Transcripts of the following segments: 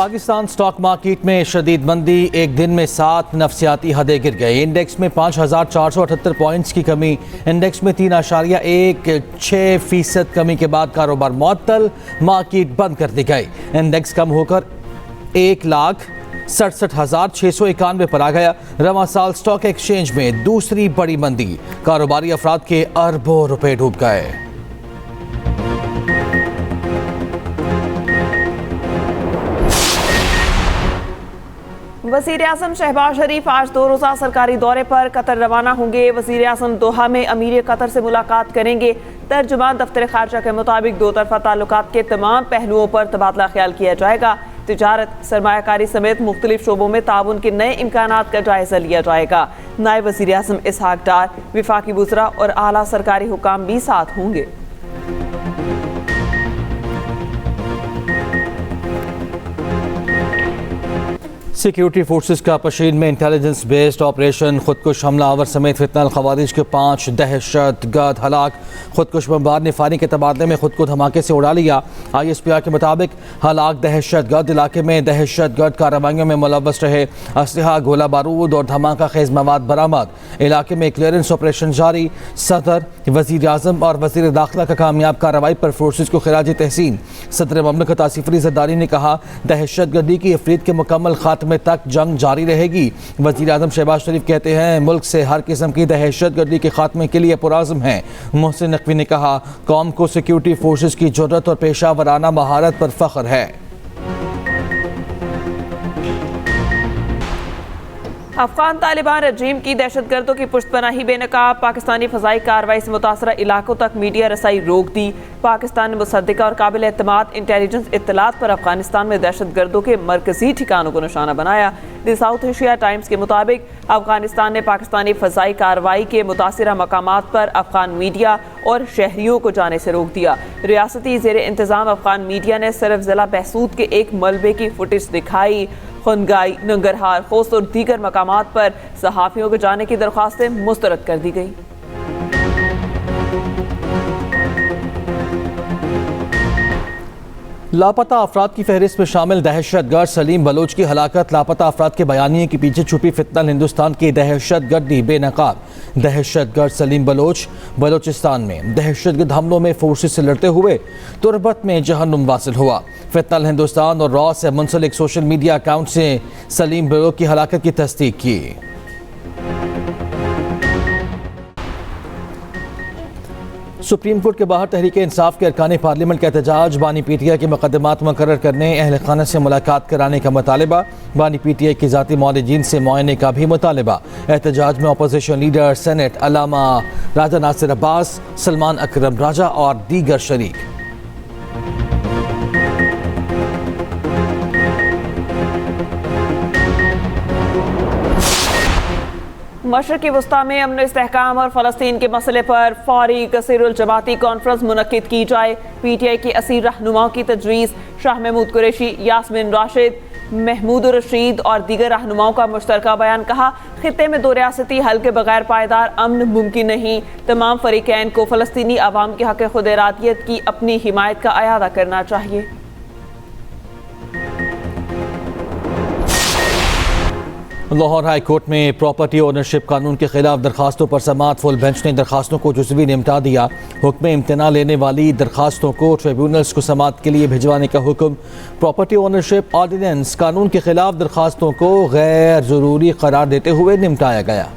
Pakistan stock market में शदीद मंदी, एक दिन में 7 नफसियाती हदें गिर गई। इंडेक्स में 5,478 पॉइंट्स की कमी, इंडेक्स में 3.16% कमी के बाद कारोबार मुअत्तल, मार्केट बंद कर दी गई। इंडेक्स कम होकर 1,67,691 पर आ गया। रवां साल स्टॉक एक्सचेंज में दूसरी बड़ी मंदी, कारोबारी अफराद के अरबों रुपए डूब गए। वज़ीर आज़म शहबाज शरीफ आज 2 रोज़ा सरकारी दौरे पर कतर रवाना होंगे। वज़ीर आज़म दोहा में अमीर कतर से मुलाकात करेंगे। तर्जुमान दफ्तर खारजा के मुताबिक दो तरफा ताल्लुकात के तमाम पहलुओं पर तबादला ख्याल किया जाएगा। तिजारत, सरमायाकारी समेत मुख्तलिफ शोबों में ताउन के नए इम्कानात का जायजा लिया जाएगा। नायब वज़ीर आज़म इसहाक डार, विफाकी वुज़रा और आला सरकारी हुकाम भी साथ होंगे। सिक्योरिटी फोर्सेस का पशीन में इंटेलिजेंस बेस्ड ऑपरेशन, खुदकुश हमलावर समेत फितनल खवारिज के 5 दहशतगर्द हलाक। खुदकुश बमबार ने फानी के तबादले में खुद को धमाके से उड़ा लिया। ISPR के मुताबिक हलाक दहशतगर्द इलाके में दहशतगर्द कार्रवाइयों में मुलव्वस रहे। असलहा, गोला बारूद और धमाका खेज मवाद बरामद। इलाके में क्लियरेंस ऑपरेशन जारी। सदर, वज़ीर आज़म और वज़ीर दाखिला का कामयाब कार्रवाई पर फोर्सेस को खिराज तहसीन। सदर ममलकत आसिफ अली ज़रदारी ने कहा, दहशतगर्दी की अफरीद के मुकम्मल खात्मे तक जंग जारी रहेगी। वज़ीर आज़म शहबाज शरीफ कहते हैं, मुल्क से हर किस्म की दहशतगर्दी के खात्मे के लिए पुराज़म हैं। मोहसिन नकवी ने कहा, कौम को सिक्योरिटी फोर्सेस की जुर्रत और पेशा वराना महारत पर फख्र है। अफगान तालिबान रजीम की दहशतगर्दों की पुष्टपनाही बेनकाब। पाकिस्तानी फ़ज़ाई कार्रवाई से मुतासरा इलाकों तक मीडिया रसाई रोक दी। पाकिस्तान ने मुसद्दिका और काबिल एतमाद इंटेलिजेंस इत्तलात पर अफगानिस्तान में दहशतगर्दों के मरकजी ठिकानों को निशाना बनाया। द साउथ एशिया टाइम्स के मुताबिक अफगानिस्तान ने पाकिस्तानी फ़ज़ाई कार्रवाई के मुतासिरा मकामात पर अफगान मीडिया और शहरियों को जाने से रोक दिया। रियासती ज़ेर इंतज़ाम अफगान मीडिया ने सिर्फ ज़िला बहसूद के एक मलबे की फुटेज दिखाई। खुनगाई, नंगरहार, खोस्त और दीगर मकामात पर सहाफ़ियों को जाने की दरख्वास्तें मुस्तरद कर दी गई। लापता अफराद की फहरिस्त में शामिल दहशतगर्द सलीम बलोच की हलाकत। लापता अफराद के बयानिए के पीछे छुपी फितनल हिंदुस्तान की दहशतगर्दी बेनकाब। दहशतगर्द सलीम बलोच बलोचिस्तान में दहशतगर्द हमलों में फोर्सेस से लड़ते हुए तुरबत में जहन्नुम वासिल हुआ। फितनल हिंदुस्तान और रॉ से मुंसलिक सोशल मीडिया अकाउंट से सलीम बलोच की हलाकत की तस्दीक की। सुप्रीम कोर्ट के बाहर तहरीक इंसाफ के अरकान पार्लियामेंट का एहतजाज। बानी PTI के मुकदमात मुकर्रर करने, अहल खाना से मुलाकात कराने का मुतालबा। बानी PTI की ज़ाती मौलिजीन से मुआयने का भी मुतालबा। एहतजाज में अपोजिशन लीडर सेनेट अलामा राजा नासिर अब्बास, सलमान अकरम राजा और दीगर शरीक। मशरक़ी वस्ता में अमन इस्तेहकाम और फ़लस्तीन के मसले पर फौरी कसीरुल जमाती कॉन्फ्रेंस मुनक्किद की जाए। PTI के असीर रहनुमाओं की तजवीज़। शाह महमूद कुरैशी, यास्मिन राशिद, महमूद रशीद और दीगर रहनुमाओं का मुश्तरका बयान। कहा, खित्ते में 2 रियासती हल के बगैर पायदार अमन मुमकिन नहीं। तमाम फरीकैन को फ़लस्तीनी अवाम के हक़ खुद इरादियत की अपनी हिमायत का अयादा करना चाहिए। लाहौर हाई कोर्ट में प्रॉपर्टी ओनरशिप कानून के खिलाफ दरखास्तों पर समाअत। फुल बेंच ने दरखास्तों को जुज़वी निपटा दिया। हुक्म इम्तना लेने वाली दरखास्तों को ट्रिब्यूनल्स को समाअत के लिए भिजवाने का हुक्म। प्रॉपर्टी ओनरशिप ऑर्डिनेंस कानून के खिलाफ दरखास्तों को गैर ज़रूरी करार देते हुए निपटाया गया।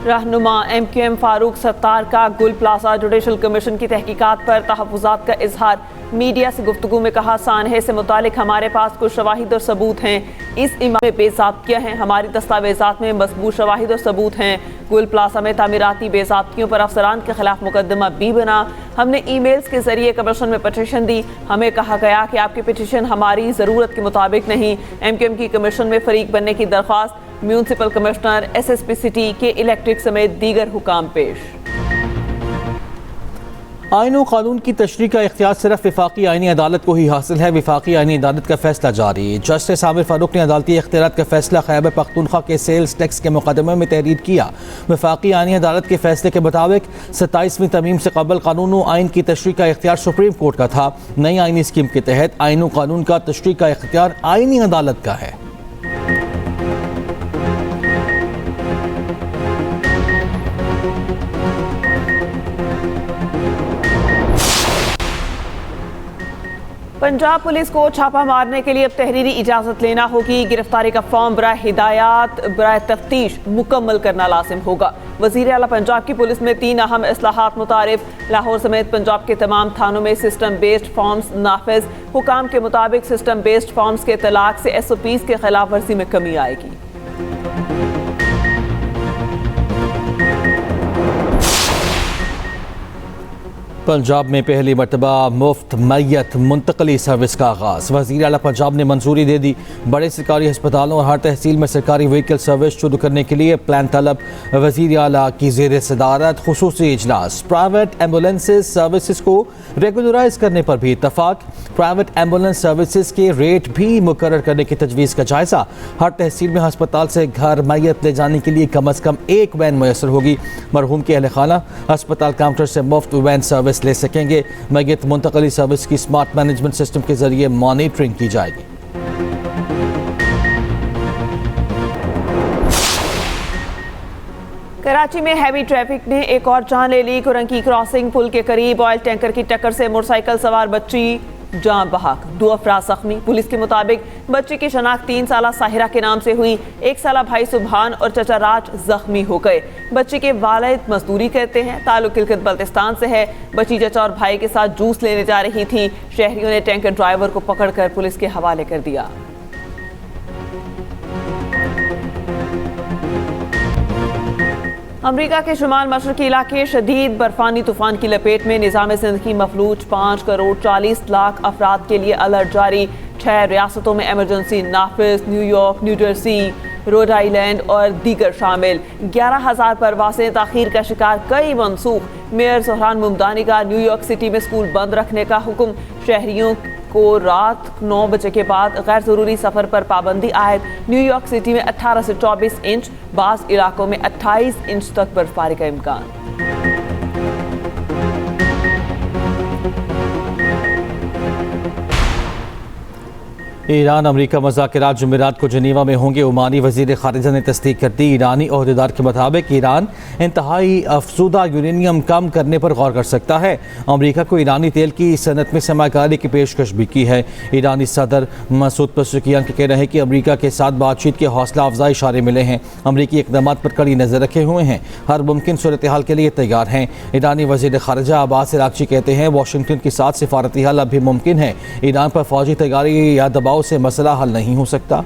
रहनुमा MQM फारूक सत्तार का गुल प्लाजा जुडिशल कमीशन की तहकीकात पर तहफ़्फ़ुज़ात का इजहार। मीडिया से गुफ्तगू में कहा, सानहे से मुतालिक हमारे पास कुछ शवाहिद और सबूत हैं। इस इमारत में बेज़ाब्तियाँ हैं, हमारी दस्तावेज़ात में मज़बूत शवाहिद और सबूत हैं। गुल प्लाजा में तामीराती बेज़ाब्तियों पर अफसरान के खिलाफ मुकदमा भी बना। हमने ईमेल्स के जरिए कमीशन में पटिशन दी। हमें कहा गया कि आपकी पिटीशन हमारी ज़रूरत के मुताबिक नहीं। MQM की कमीशन में फरीक बनने की दरख्वास्त। म्यूनसिपल कमिश्नर, SSP सिटी के इलेक्ट्रिक समेत दीगर हुकाम पेश। आइन और कानून की तशरीह का इख्तियार सिर्फ वफाकी आइनी अदालत को ही हासिल है। वफाकी आइनी अदालत का फैसला जारी। जस्टिस आमिर फारूक ने अदालती इख्तियारात का फैसला खैबर पख्तूनख्वा के सेल्स टैक्स के मुकदमे में तहरीर किया। वफाकी आइनी अदालत के फैसले के मुताबिक 27वीं तरमीम से कबल कानून और आइन की तशरीह का इख्तियार सुप्रीम कोर्ट का था। नई आइनी स्कीम के तहत आइन और कानून का तशरीह का इख्तियार आइनी अदालत का है। पंजाब पुलिस को छापा मारने के लिए अब तहरीरी इजाज़त लेना होगी। गिरफ्तारी का फॉर्म बराए हिदायत बराए तफ्तीश मुकम्मल करना लाजिम होगा। वज़ीर आला पंजाब की पुलिस में 3 अहम इस्लाहात मुतारिफ। लाहौर समेत पंजाब के तमाम थानों में सिस्टम बेस्ड फॉर्म्स नाफिज। हुकाम के मुताबिक सिस्टम बेस्ड फॉर्म्स के तलाक से SOPs के खिलाफ वर्जी में कमी आएगी। पंजाब में पहली मरतबा मुफ्त मैयत मुंतकली सर्विस का आगाज़। वज़ीर आला पंजाब ने मंजूरी दे दी। बड़े सरकारी अस्पतालों और हर तहसील में सरकारी व्हीकल सर्विस शुरू करने के लिए प्लान तलब। वज़ीर आला की ज़ेर सदारत खुसूसी इजलास। प्राइवेट एम्बुलेंसेज सर्विसेज को रेगुलराइज करने पर भी इत्तफाक। प्राइवेट एम्बुलेंस सर्विसेज के रेट भी मुकर्रर करने की तजवीज़ का जायज़ा। हर तहसील में अस्पताल से घर मैयत ले जाने के लिए कम अज़ कम एक वैन मैसर होगी। मरहूम के अहल खाना अस्पताल काउंटर से मुफ्त वैन सर्विस ले सकेंगे। मैयत मुंतकली सर्विस की स्मार्ट मैनेजमेंट सिस्टम के जरिए मॉनिटरिंग की जाएगी। कराची में हैवी ट्रैफिक ने एक और जान ले ली। कुरंकी क्रॉसिंग पुल के करीब ऑयल टैंकर की टक्कर से मोटरसाइकिल सवार बच्ची जान बहक, 2 अफराद जख्मी। पुलिस के मुताबिक बच्ची की शनाख्त 3 साला साहिरा के नाम से हुई। 1 साला भाई सुबहान और चचा राज जख्मी हो गए। बच्ची के वालिद मजदूरी करते हैं। ताल्लुक किलकत बल्तिस्तान से है। बच्ची चचा और भाई के साथ जूस लेने जा रही थी। शहरियों ने टैंकर ड्राइवर को पकड़कर पुलिस के हवाले कर दिया। अमरीका के शुमाल मशरकी इलाके शदीद बर्फानी तूफान की लपेट में। निज़ाम ज़िंदगी मफलूज। 5 करोड़ 40 लाख अफराद के लिए अलर्ट जारी। 6 रियासतों में एमरजेंसी नाफिज। New York, New Jersey, Rhode Island और दीगर शामिल। 11,000 परवासें ताखीर का शिकार, कई मनसूख। मेयर सोहरान मुमदानी का न्यूयॉर्क सिटी में स्कूल बंद रखने का हुक्म। शहरियों को रात 9 बजे के बाद गैर ज़रूरी सफ़र पर पाबंदी आयद। न्यूयॉर्क सिटी में 18 से 24 इंच, बाज़ इलाकों में 28 इंच तक बर्फबारी का इम्कान। ईरान अमरीका मुज़ाकरात जुमेरात को जनीवा में होंगे। ओमानी वज़ीर ख़ारिजा ने तस्दीक कर दी। ईरानी ओहदेदार के मुताबिक ईरान इंतहाई अफज़ूदा यूरेनियम कम करने पर गौर कर सकता है। अमरीका को ईरानी तेल की सनत में सरमाकारी की पेशकश भी की है। ईरानी सदर मसूद पेज़ेश्कियान कह रहे हैं कि अमरीका के साथ बातचीत के हौसला अफजाई इशारे मिले हैं। अमरीकी इक़दामात पर कड़ी नज़र रखे हुए हैं। हर मुमकिन सूरत हाल के लिए तैयार हैं। ईरानी वज़ीर ख़ारिजा अब्बास अराग़ची कहते हैं वाशिंगटन के साथ सिफारती हल अब भी मुमकिन है। ईरान पर फौजी तैयारी या दबाव से मसला हल नहीं हो सकता।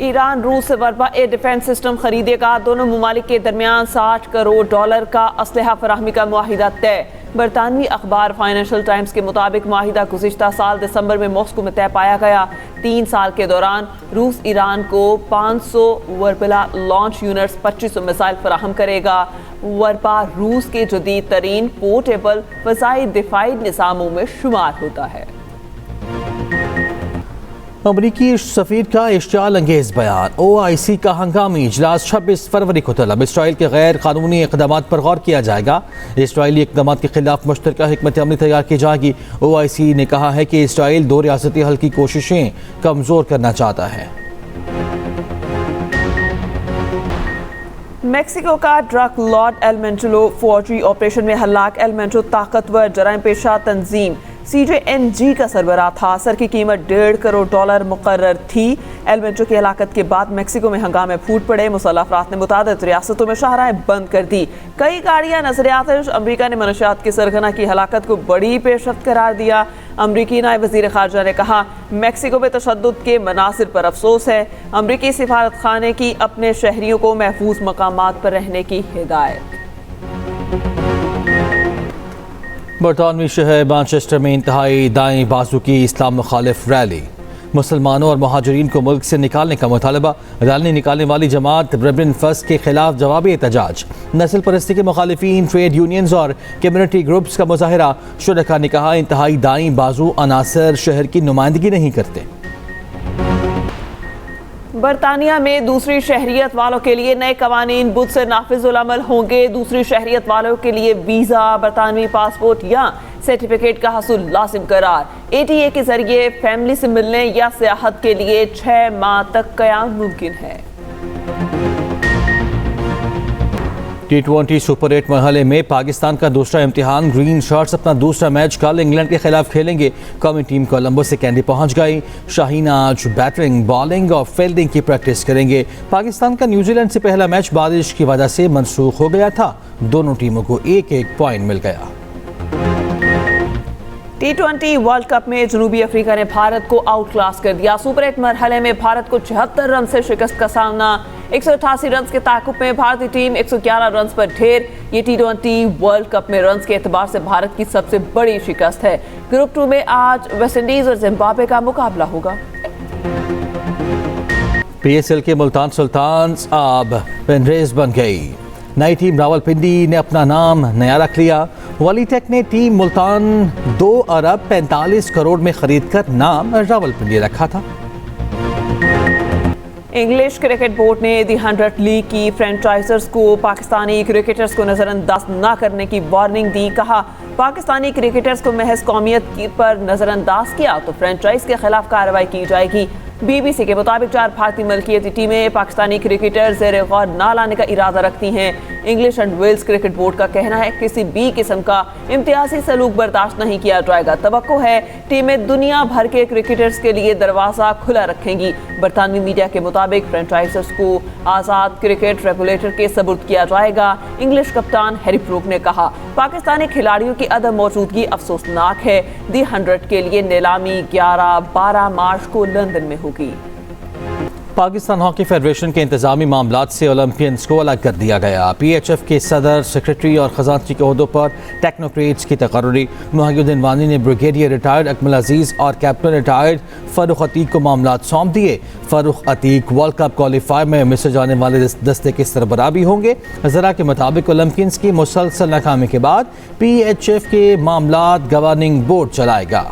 ईरान रूस से बरपा एयर डिफेंस सिस्टम खरीदेगा। दोनों ममालिक के दरमियान $60 करोड़ का असलहा फराहमी का मुआहिदा तय। बरतानवी अखबार फाइनेंशियल टाइम्स के मुताबिक मुआहिदा गुज़िश्ता साल दिसंबर में मॉस्को में तय पाया गया। 3 साल के दौरान रूस ईरान को 500 वर्पला लॉन्च यूनिट्स, 2500 मिसाइल फराहम करेगा। वर्पा रूस के जदीद तरीन पोर्टेबल फ़ज़ाई दिफाई निज़ामों में शुमार होता है। अमरीकी सफ़ीर का इश्तियाल अंगेज़ बयान। OIC का हंगामी इजलास 26 फरवरी को तलब। इसराइल के गैर कानूनी इक़दामात पर गौर किया जाएगा। इसराइली इक़दामात के खिलाफ मुश्तरका हिकमत अमली तैयार की जाएगी। OIC ने कहा है कि इसराइल 2 रियासती हल की कोशिशें कमज़ोर करना चाहता है। मेक्सिको का ड्रग लॉर्ड एल मेंचो फौजी ऑपरेशन में हलाक। एल मेंचो ताकतवर जराइम पेशा तंजीम CJNG का सरबराह था। सर की कीमत $1.5 करोड़ मुकर्रर थी। एल मेंचो की हलाकत के बाद मेक्सिको में हंगामे फूट पड़े। मुसल्लह अफराद ने मुतादिद रियासतों में शाहराहें बंद कर दी। कई गाड़ियां नजर आतिश। अमरीका ने मनशियात की सरगना की हलाकत को बड़ी पेशरफ्त करार दिया। अमरीकी नायब वज़ीर ख़ारिजा ने कहा मेक्सिको में तशद्दुद के मनासिर पर अफसोस है। अमरीकी सिफारत खाने की अपने शहरियों को महफूज मकामात पर रहने की हिदायत। बरतानवी शहर मैनचेस्टर में इंतहाई दाएं बाजू की इस्लाम मुखालिफ रैली। मुसलमानों और महाजरीन को मुल्क से निकालने का मुतालबा। रैली निकालने वाली जमात ब्रेबरिन फर्स्ट के खिलाफ जवाबी एहतजाज। नस्ल परस्ती के मुखालिफिन, ट्रेड यूनियंस और कम्युनिटी ग्रुप्स का मुजाहरा। शुरका ने कहा इंतहाई दाई बाजू अनासर शहर की नुमाइंदगी नहीं करते। बरतानिया में दूसरी शहरियत वालों के लिए नए कवानीन बुध से नाफिजुल अमल होंगे। दूसरी शहरियत वालों के लिए वीज़ा, बरतानवी पासपोर्ट या सर्टिफिकेट का हसूल लाजिम करार। ATA के जरिए फैमिली से मिलने या सियाहत के लिए 6 माह तक कयाम मुमकिन है। T20 सुपर 8 मरहले में पाकिस्तान का दूसरा इम्तिहान। ग्रीन शर्ट्स अपना दूसरा मैच कल इंग्लैंड के खिलाफ खेलेंगे। कौमी टीम कोलंबो से कैंडी पहुंच गई। शाहीन आज बैटिंग, बॉलिंग और फील्डिंग की प्रैक्टिस करेंगे। पाकिस्तान का न्यूजीलैंड से पहला मैच बारिश की वजह से मनसूख हो गया था। दोनों टीमों को एक पॉइंट मिल गया। T20 वर्ल्ड कप में जनूबी अफ्रीका ने भारत को आउट क्लास कर दिया। सुपर 8 मरहले में भारत को 76 रन से शिकस्त का सामना। 188 रन के ताकुब में भारतीय टीम 111 रन पर ढेर। ये T20 वर्ल्ड कप में रन के एतबार से भारत की सबसे बड़ी शिकस्त है। ग्रुप 2 में आज वेस्टइंडीज और जिम्बाब्वे का मुकाबला होगा। PSL के मुल्तान सुल्तान्स अब पेनरेज बन गई। नई टीम रावलपिंडी ने अपना नाम नया रख लिया। वली टेक ने टीम मुल्तान 2 अरब 45 करोड़ में खरीद कर नाम रावलपिंडी रखा था। इंग्लिश क्रिकेट बोर्ड ने दी 100 लीग की फ्रेंचाइजर्स को पाकिस्तानी क्रिकेटर्स को नजरअंदाज न करने की वार्निंग दी। कहा पाकिस्तानी क्रिकेटर्स को महज कौमियत पर नजरअंदाज किया तो फ्रेंचाइज के खिलाफ कार्रवाई की जाएगी। BBC के मुताबिक 4 भारतीय मल्कियती टीमें पाकिस्तानी क्रिकेटर ज़ेर गौर न लाने का इरादा रखती हैं। English and Wales cricket board का कहना है किसी भी किस्म का इम्तियाजी सलूक बर्दाश्त नहीं किया जाएगा। तवक्को है टीमें दुनिया भर के क्रिकेटर्स के लिए दरवाज़ा खुला रखेंगी। बरतानवी मीडिया के मुताबिक फ्रेंचाइजर्स को आज़ाद क्रिकेट रेगुलेटर के सबूत किया जाएगा। इंग्लिश कप्तान हैरी ब्रूक ने कहा पाकिस्तानी खिलाड़ियों की अदम मौजूदगी अफसोसनाक है। दी 100 के लिए नीलामी 11-12 मार्च को लंदन में होगी। पाकिस्तान हॉकी फेडरेशन के इंतजामी मामलात से ओलंपियंस को अलग कर दिया गया। PHF के सदर, सेक्रेटरी और खजानची के ओहदों पर टेक्नोक्रेट्स की तकर्री। मुहिउद्दीन वानी ने ब्रिगेडियर रिटायर्ड अकमल अजीज और कैप्टन रिटायर्ड फर्रुख अतीक को मामलात सौंप दिए। Farrukh Atiq world cup qualifier में मिसे जाने वाले दस्ते के सरबराह भी होंगे। जरा के मुताबिक ओलंपियंस की मुसलसल नाकामी के बाद PHF के मामलात गवर्निंग बोर्ड चलाएगा।